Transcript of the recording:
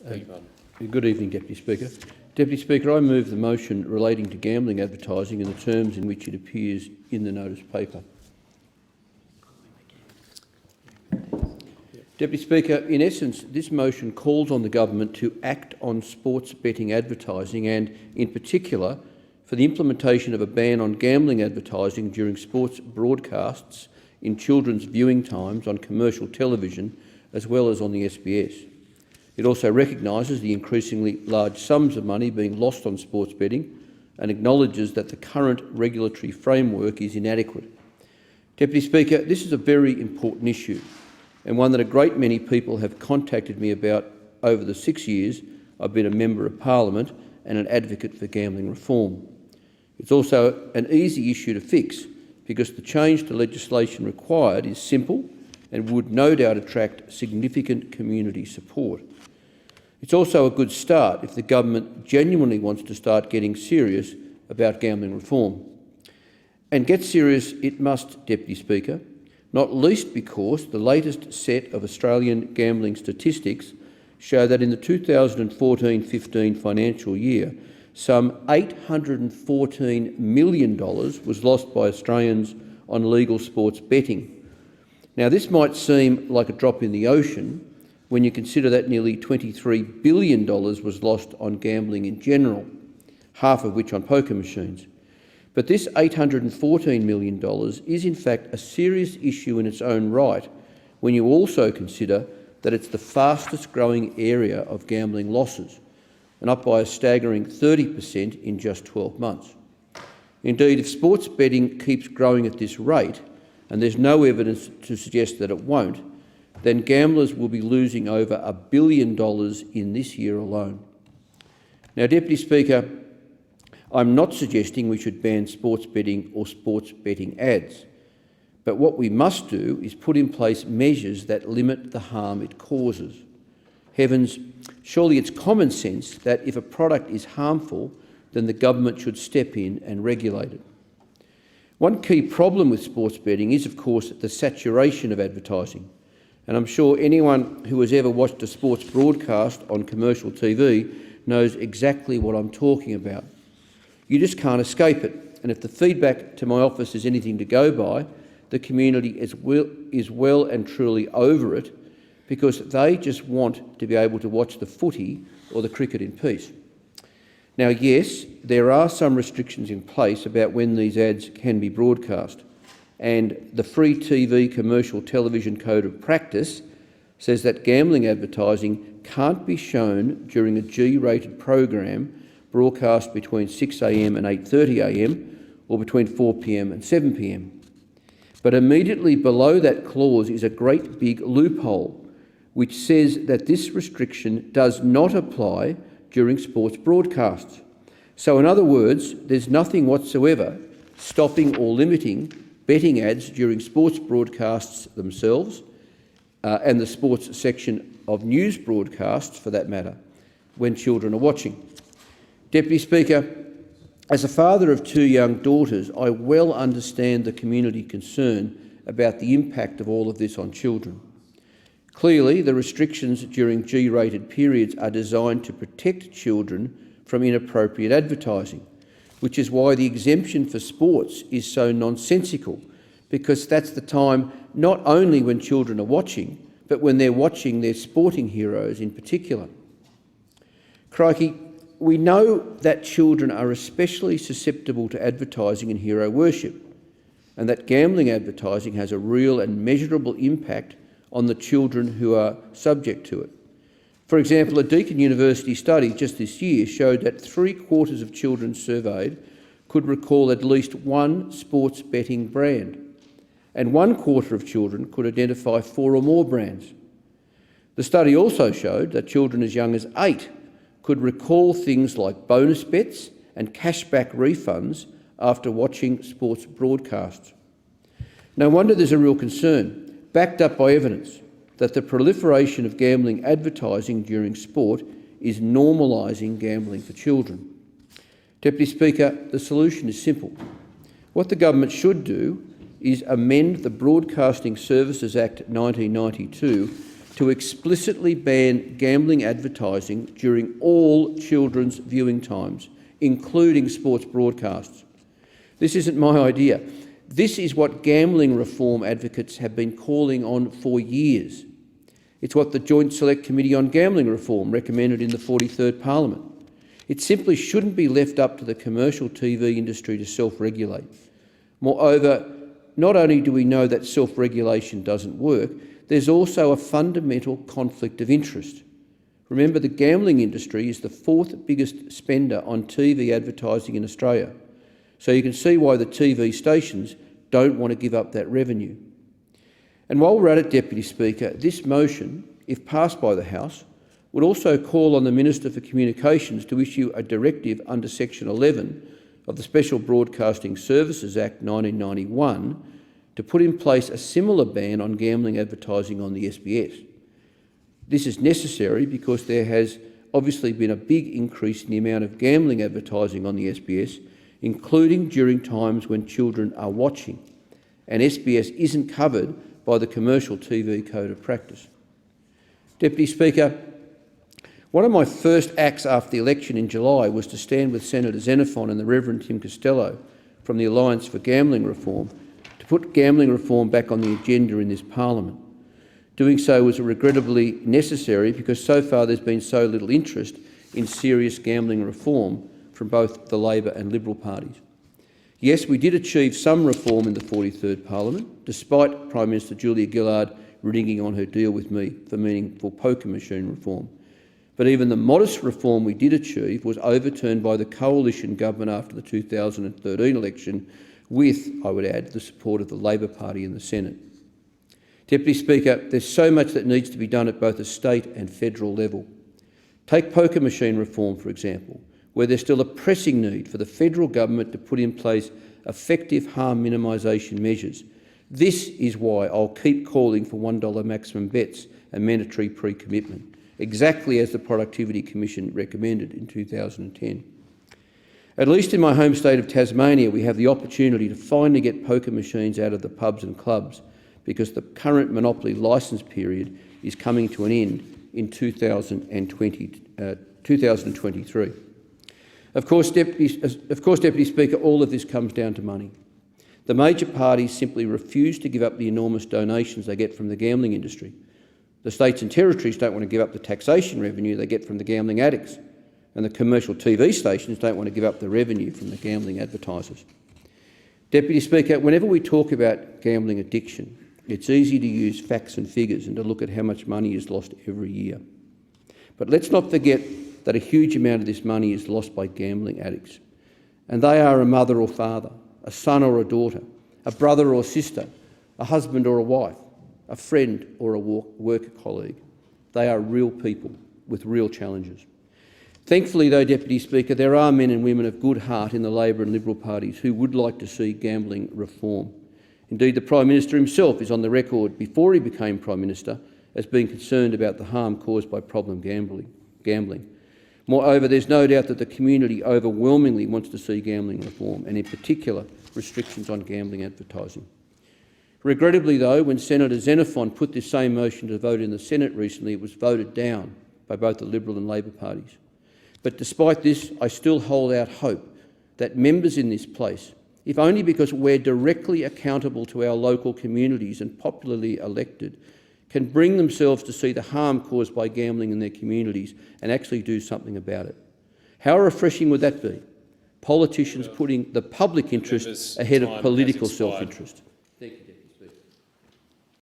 Good evening, Deputy Speaker. Deputy Speaker, I move the motion relating to gambling advertising in the terms in which it appears in the notice paper. Deputy Speaker, in essence, this motion calls on the government to act on sports betting advertising and, in particular, for the implementation of a ban on gambling advertising during sports broadcasts in children's viewing times on commercial television as well as on the SBS. It also recognises the increasingly large sums of money being lost on sports betting and acknowledges that the current regulatory framework is inadequate. Deputy Speaker, this is a very important issue and one that a great many people have contacted me about over the 6 years I've been a Member of Parliament and an advocate for gambling reform. It's also an easy issue to fix because the change to legislation required is simple and would no doubt attract significant community support. It's also a good start if the government genuinely wants to start getting serious about gambling reform. And get serious it must, Deputy Speaker, not least because the latest set of Australian gambling statistics show that in the 2014-15 financial year, some $814 million was lost by Australians on illegal sports betting. Now, this might seem like a drop in the ocean when you consider that nearly $23 billion was lost on gambling in general, half of which on poker machines. But this $814 million is in fact a serious issue in its own right when you also consider that it's the fastest growing area of gambling losses, and up by a staggering 30% in just 12 months. Indeed, if sports betting keeps growing at this rate, and there's no evidence to suggest that it won't, then gamblers will be losing over $1 billion in this year alone. Now, Deputy Speaker, I'm not suggesting we should ban sports betting or sports betting ads, but what we must do is put in place measures that limit the harm it causes. Heavens, surely it's common sense that if a product is harmful, then the government should step in and regulate it. One key problem with sports betting is, of course, the saturation of advertising. And I'm sure anyone who has ever watched a sports broadcast on commercial TV knows exactly what I'm talking about. You just can't escape it. And if the feedback to my office is anything to go by, the community is well and truly over it because they just want to be able to watch the footy or the cricket in peace. Now, yes, there are some restrictions in place about when these ads can be broadcast, and the Free TV Commercial Television Code of Practice says that gambling advertising can't be shown during a G-rated program broadcast between 6 a.m. and 8:30 a.m. or between 4 p.m. and 7 p.m. But immediately below that clause is a great big loophole which says that this restriction does not apply during sports broadcasts. So in other words, there's nothing whatsoever stopping or limiting betting ads during sports broadcasts themselves and the sports section of news broadcasts, for that matter, when children are watching. Deputy Speaker, as a father of 2 young daughters, I well understand the community concern about the impact of all of this on children. Clearly, the restrictions during G-rated periods are designed to protect children from inappropriate advertising, which is why the exemption for sports is so nonsensical, because that's the time not only when children are watching, but when they're watching their sporting heroes in particular. Crikey, we know that children are especially susceptible to advertising and hero worship, and that gambling advertising has a real and measurable impact on the children who are subject to it. For example, a Deakin University study just this year showed that 3/4 of children surveyed could recall at least one sports betting brand, and 1/4 of children could identify 4 or more brands. The study also showed that children as young as 8 could recall things like bonus bets and cashback refunds after watching sports broadcasts. No wonder there's a real concern, backed up by evidence, that the proliferation of gambling advertising during sport is normalising gambling for children. Deputy Speaker, the solution is simple. What the government should do is amend the Broadcasting Services Act 1992 to explicitly ban gambling advertising during all children's viewing times, including sports broadcasts. This isn't my idea. This is what gambling reform advocates have been calling on for years. It's what the Joint Select Committee on Gambling Reform recommended in the 43rd Parliament. It simply shouldn't be left up to the commercial TV industry to self-regulate. Moreover, not only do we know that self-regulation doesn't work, there's also a fundamental conflict of interest. Remember, the gambling industry is the fourth biggest spender on TV advertising in Australia, so you can see why the TV stations don't want to give up that revenue. And while we're at it, Deputy Speaker, this motion, if passed by the House, would also call on the Minister for Communications to issue a directive under Section 11 of the Special Broadcasting Services Act 1991 to put in place a similar ban on gambling advertising on the SBS. This is necessary because there has obviously been a big increase in the amount of gambling advertising on the SBS, including during times when children are watching, and SBS isn't covered by the Commercial TV Code of Practice. Deputy Speaker, one of my first acts after the election in July was to stand with Senator Xenophon and the Reverend Tim Costello from the Alliance for Gambling Reform to put gambling reform back on the agenda in this parliament. Doing so was regrettably necessary because so far there's been so little interest in serious gambling reform from both the Labor and Liberal parties. Yes, we did achieve some reform in the 43rd Parliament, despite Prime Minister Julia Gillard reneging on her deal with me for meaningful poker machine reform. But even the modest reform we did achieve was overturned by the coalition government after the 2013 election with, I would add, the support of the Labor Party in the Senate. Deputy Speaker, there's so much that needs to be done at both a state and federal level. Take poker machine reform, for example, where there's still a pressing need for the federal government to put in place effective harm minimisation measures. This is why I'll keep calling for $1 maximum bets and mandatory pre-commitment, exactly as the Productivity Commission recommended in 2010. At least in my home state of Tasmania, we have the opportunity to finally get poker machines out of the pubs and clubs because the current monopoly licence period is coming to an end in 2023. Of course, Deputy Speaker, all of this comes down to money. The major parties simply refuse to give up the enormous donations they get from the gambling industry. The states and territories don't want to give up the taxation revenue they get from the gambling addicts, and the commercial TV stations don't want to give up the revenue from the gambling advertisers. Deputy Speaker, whenever we talk about gambling addiction, it's easy to use facts and figures and to look at how much money is lost every year. But let's not forget that a huge amount of this money is lost by gambling addicts. And they are a mother or father, a son or a daughter, a brother or sister, a husband or a wife, a friend or a work colleague. They are real people with real challenges. Thankfully, though, Deputy Speaker, there are men and women of good heart in the Labor and Liberal parties who would like to see gambling reform. Indeed, the Prime Minister himself is on the record before he became Prime Minister as being concerned about the harm caused by problem gambling. Moreover, there's no doubt that the community overwhelmingly wants to see gambling reform, and in particular restrictions on gambling advertising. Regrettably, though, when Senator Xenophon put this same motion to vote in the Senate recently, it was voted down by both the Liberal and Labor parties. But despite this, I still hold out hope that members in this place, if only because we're directly accountable to our local communities and popularly elected, can bring themselves to see the harm caused by gambling in their communities and actually do something about it. How refreshing would that be? Politicians putting the public interest ahead of political self-interest.